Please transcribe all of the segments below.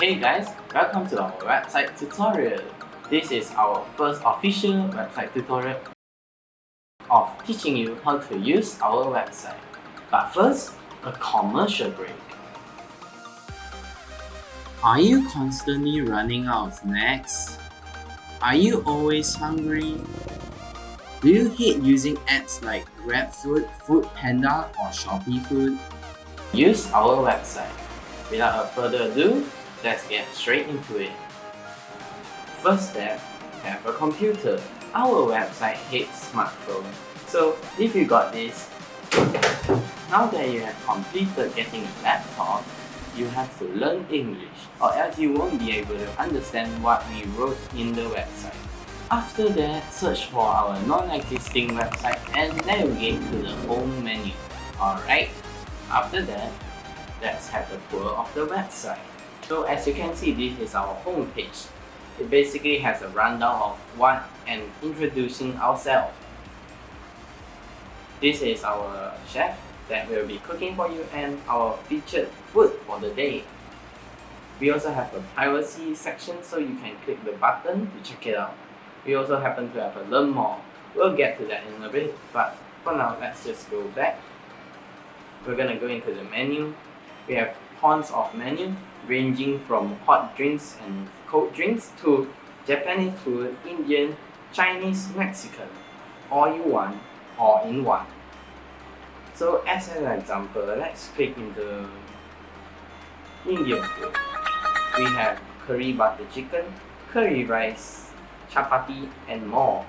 Hey guys, welcome to our website tutorial. This is our first official website tutorial of teaching you how to use our website. But first, a commercial break. Are you constantly running out of snacks? Are you always hungry? Do you hate using apps like GrabFood, Foodpanda or Shopee Food? Use our website. Without further ado, let's get straight into it. First step, have a computer. Our website hates smartphone. So if you got this, now that you have completed getting a laptop, you have to learn English or else you won't be able to understand what we wrote in the website. After that, search for our non-existing website and navigate to the home menu. Alright, after that, let's have a tour of the website. So as you can see, this is our home page. It basically has a rundown of what and introducing ourselves. This is our chef that will be cooking for you and our featured food for the day. We also have a privacy section so you can click the button to check it out. We also happen to have a learn more. We'll get to that in a bit, but for now let's just go back. We're gonna go into the menu. We have tons of menu ranging from hot drinks and cold drinks to Japanese food, Indian, Chinese, Mexican, all you want, all in one. So as an example, let's click into Indian food. We have curry butter chicken, curry rice, chapati and more.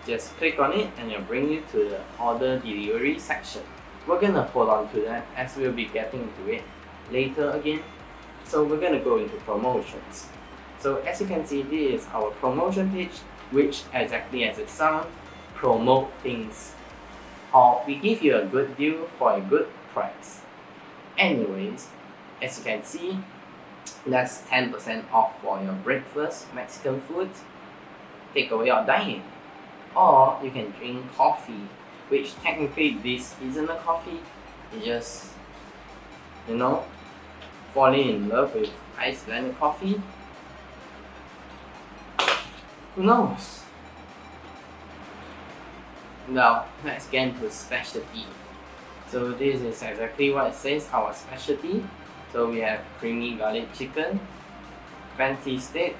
Just click on it and it'll bring you to the order delivery section. We're gonna hold on to that as we'll be getting into it later again. So we're gonna go into promotions. So as you can see, this is our promotion page, which exactly as it sounds, promote things. Or we give you a good deal for a good price. Anyways, as you can see, that's 10% off for your breakfast, Mexican food, takeaway or dine-in. Or you can drink coffee, which technically this isn't a coffee, it's just, falling in love with iced blended coffee. Who knows? Now, let's get into specialty. So this is exactly what it says, our specialty. So we have creamy garlic chicken, fancy steak,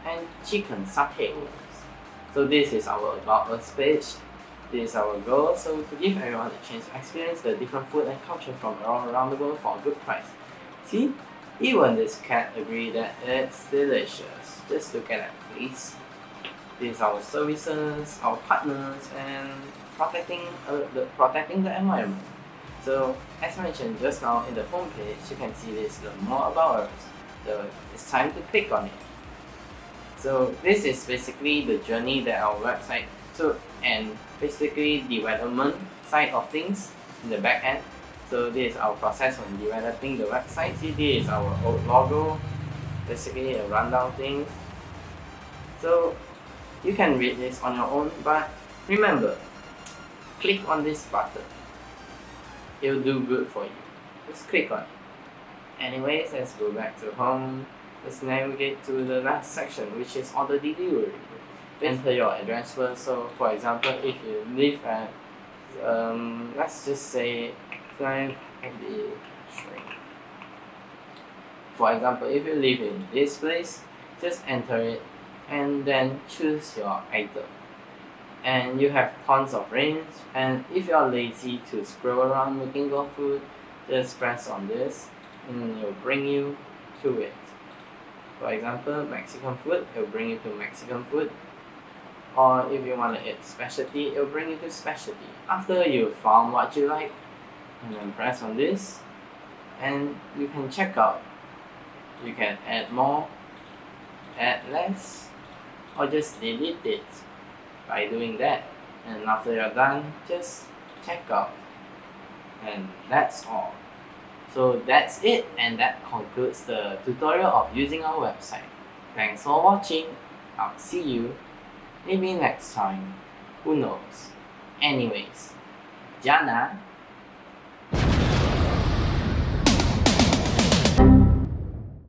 and chicken satay. So this is our About Us page. This is our goal, so to give everyone a chance to experience the different food and culture from around the world for a good price. See, even this cat agree that it's delicious. Just look at that please. These are our services, our partners, and protecting the environment. So as mentioned just now in the home page, you can see this learn more about us. So it's time to click on it. So this is basically the journey that our website took and basically development side of things in the back end. So this is our process when developing the website. See, this is our old logo, basically a rundown things. So you can read this on your own, but remember, click on this button. It'll do good for you. Just click on it. Anyways, let's go back to home. Let's navigate to the last section, which is order delivery. Enter your address first. So for example, if you live at let's just say 9 For example, if you live in this place, just enter it and then choose your item. And you have tons of range, and if you are lazy to scroll around looking for food, just press on this and it will bring you to it. For example, Mexican food, it will bring you to Mexican food. Or if you want to eat specialty, it will bring you to specialty. After you've found what you like, and then press on this, and you can check out. You can add more, add less, or just delete it by doing that. And after you're done, just check out. And that's all. So that's it, and that concludes the tutorial of using our website. Thanks for watching. I'll see you maybe next time. Who knows? Anyways, Jana.